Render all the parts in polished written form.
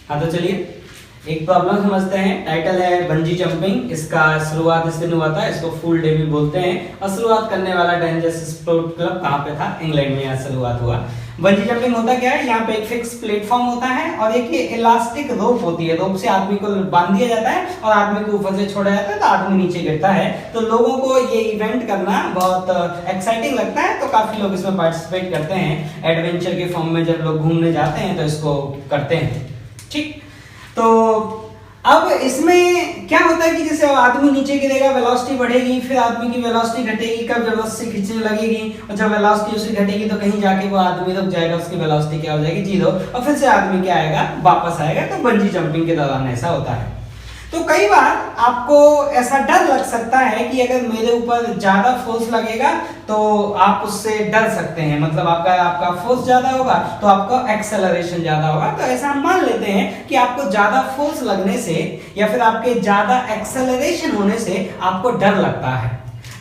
हाँ तो चलिए एक प्रॉब्लम समझते हैं। टाइटल है बंजी जंपिंग। इसका शुरुआत इस दिन हुआ था, इसको फुल डे भी बोलते हैं। और शुरुआत करने वाला डेंजरस स्पोर्ट क्लब कहाँ पे था? इंग्लैंड में यहाँ शुरुआत हुआ। बंजी जंपिंग होता क्या है? यहाँ पे एक फिक्स प्लेटफॉर्म होता है और एक इलास्टिक रोप होती है। रोप से आदमी को बांध दिया जाता है और आदमी को ऊपर से छोड़ा जाता है तो आदमी नीचे गिरता है। तो लोगों को ये इवेंट करना बहुत एक्साइटिंग लगता है, तो काफी लोग इसमें पार्टिसिपेट करते हैं। एडवेंचर के फॉर्म में जब लोग घूमने जाते हैं तो इसको करते हैं। ठीक, तो अब इसमें क्या होता है कि जैसे आदमी नीचे गिरेगा, वेलोसिटी बढ़ेगी, फिर आदमी की वेलोसिटी घटेगी, कब जब रस्सी खींचने लगेगी और जब वेलोसिटी उसकी घटेगी तो कहीं जाके वो आदमी रुक जाएगा, उसकी वेलोसिटी क्या हो जाएगी? 0, और फिर से आदमी क्या आएगा? वापस आएगा। तो बंजी जंपिंग के दौरान ऐसा होता है। तो कई बार आपको ऐसा डर लग सकता है कि अगर मेरे ऊपर ज्यादा फोर्स लगेगा तो आप उससे डर सकते हैं, मतलब आपका फोर्स ज्यादा होगा तो आपका एक्सेलरेशन ज्यादा होगा। तो ऐसा हम मान लेते हैं कि आपको ज्यादा फोर्स लगने से या फिर आपके ज्यादा एक्सेलरेशन होने से आपको डर लगता है।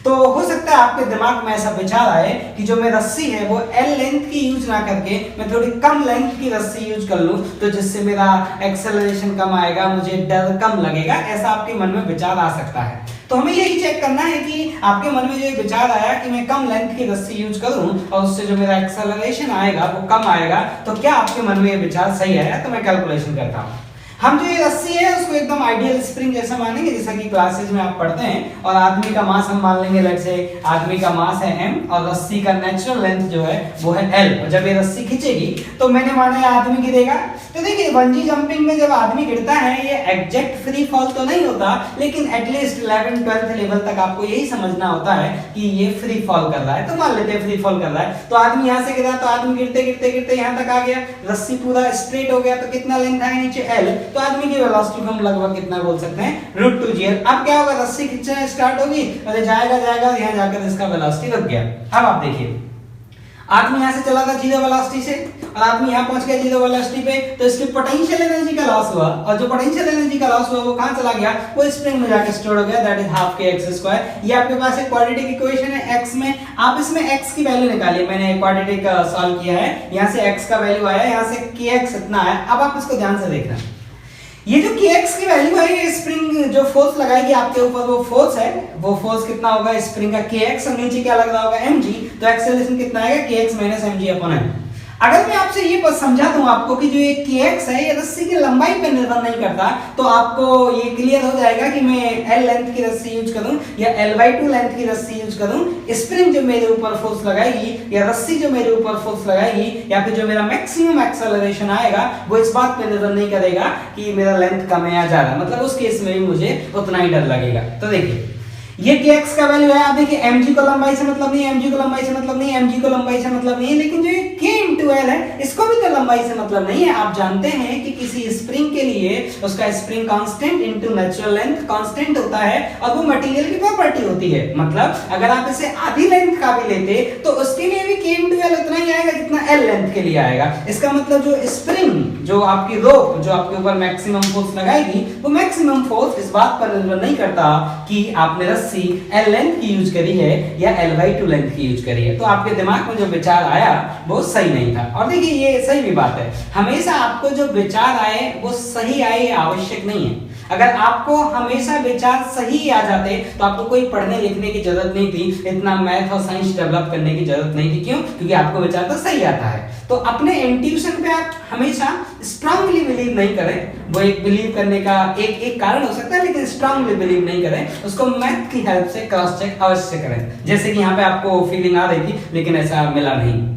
तो हो सकता है आपके दिमाग में ऐसा विचार आए कि जो मेरी रस्सी है वो L लेंथ की यूज ना करके मैं थोड़ी कम लेंथ की रस्सी यूज कर लूं, तो जिससे मेरा एक्सेलरेशन कम आएगा, मुझे डर कम लगेगा। ऐसा आपके मन में विचार आ सकता है। तो हमें यही चेक करना है कि आपके मन में जो विचार आया कि मैं कम लेंथ की रस्सी यूज करूं और उससे जो मेरा एक्सेलरेशन आएगा वो कम आएगा, तो क्या आपके मन में ये विचार सही आया? तो मैं कैलकुलेशन करता हूं। हम जो ये रस्सी है उसको एकदम आइडियल स्प्रिंग जैसा मानेंगे, जैसा कि क्लासेज में आप पढ़ते हैं। और आदमी का मास हम मान लेंगे, लेट्स से आदमी का मास है m और रस्सी का नेचुरल लेंथ जो है वो है l। और जब ये रस्सी खींचेगी तो मैंने माना है आदमी गिरेगा। तो देखिए बंजी जंपिंग में जब आदमी गिरता है ये एग्जैक्ट फ्री फॉल तो नहीं होता, लेकिन एटलीस्ट 11-12th लेवल तक आपको यही समझना होता है कि ये फ्री फॉल कर रहा है। तो मान लेते हैं फ्री फॉल कर रहा है। तो आदमी यहाँ से गिरा तो आदमी गिरते गिरते गिरते यहाँ तक आ गया, रस्सी पूरा स्ट्रेट हो गया, तो कितना लेंथ आया नीचे? l। तो आदमी की वेलोसिटी को हम लगभग कितना बोल सकते हैं? √2g। अब क्या होगा? रस्सी खींचना स्टार्ट होगी और जाएगा यहाँ जाकर इसका वेलोसिटी रुक गया। अब आप देखिए आदमी यहाँ से चला था 0 वेलोसिटी से और आदमी यहाँ पहुंच गया 0 वेलोसिटी पे, तो इसकी पोटेंशियल एनर्जी का लॉस हुआ। और जो पोटेंशियल एनर्जी का लॉस हुआ वो कहां चला गया? वो स्प्रिंग में जाकर स्टोर हो गया, दैट इज हाफ kx²। ये आपके पास एक क्वाड्रेटिक इक्वेशन है x में, आप इसमें x की वैल्यू निकालिए। मैंने क्वाड्रेटिक सॉल्व किया है, यहाँ से x का वैल्यू आया, यहाँ से kx इतना है। अब आप इसको ध्यान से देखना, ये जो kx की वैल्यू है, ये स्प्रिंग जो फोर्स लगाएगी आपके ऊपर वो फोर्स है, वो फोर्स कितना होगा स्प्रिंग का? kx। और नीचे क्या लग रहा होगा? mg। तो एक्सेलरेशन कितना आएगा? kx - mg/m। अगर मैं आपसे ये समझा दूं आपको कि जो ये kx है ये रस्सी की लंबाई पर निर्भर नहीं करता, तो आपको ये क्लियर हो जाएगा कि मैं l लेंथ की रस्सी यूज करूं या l/2 लेंथ की रस्सी यूज करूं, स्प्रिंग जो मेरे ऊपर फोर्स लगाएगी या रस्सी जो मेरे ऊपर फोर्स लगाएगी या फिर जो मेरा मैक्सिमम एक्सेलरेशन आएगा वो इस बात पे निर्भर नहीं करेगा कि मेरा लेंथ कम है या ज्यादा। मतलब उस केस में भी मुझे उतना ही डर लगेगा। तो देखिए ये kx का वैल्यू है। आप देखिए mg को लंबाई से मतलब नहीं है, mg को लंबाई से मतलब नहीं है, mg को लंबाई से मतलब नहीं है, लेकिन जो ये k/l है इसको भी तो लंबाई से मतलब नहीं है। आप जानते हैं कि किसी स्प्रिंग के लिए उसका spring constant into natural length constant होता है और वो मटेरियल की प्रॉपर्टी होती है। मतलब अगर आप इसे आधी लेंथ का भी लेते तो उसके लिए भी k/l उतना ही आएगा जितना l लेंथ के लिए आएगा। इसका मतलब जो स्प्रिंग, जो आपकी रोप जो आपके ऊपर मैक्सिमम फोर्स लगाएगी, वो मैक्सिमम फोर्स इस बात पर निर्भर नहीं करता कि आपने L लेंथ की यूज करी है या L/2 लेंथ की यूज करी है। तो आपके दिमाग में जो विचार आया वो सही नहीं था। और देखिए ये सही भी बात है, हमेशा आपको जो विचार आए वो सही आए ये आवश्यक नहीं है। अगर आपको हमेशा विचार सही आ जाते तो आपको कोई पढ़ने लिखने की जरूरत नहीं थी, इतना मैथ और साइंस डेवलप करने की जरूरत नहीं थी। क्यों? क्योंकि आपको विचार तो सही आता है। तो अपने इंट्यूशन पे आप हमेशा स्ट्रांगली बिलीव नहीं करें। वो एक बिलीव करने का एक कारण हो सकता है, लेकिन स्ट्रांगली बिलीव नहीं करें, उसको मैथ की हेल्प से क्रॉस चेक अवश्य करें। जैसे कि यहाँ पे आपको फीलिंग आ रही थी लेकिन ऐसा मिला नहीं।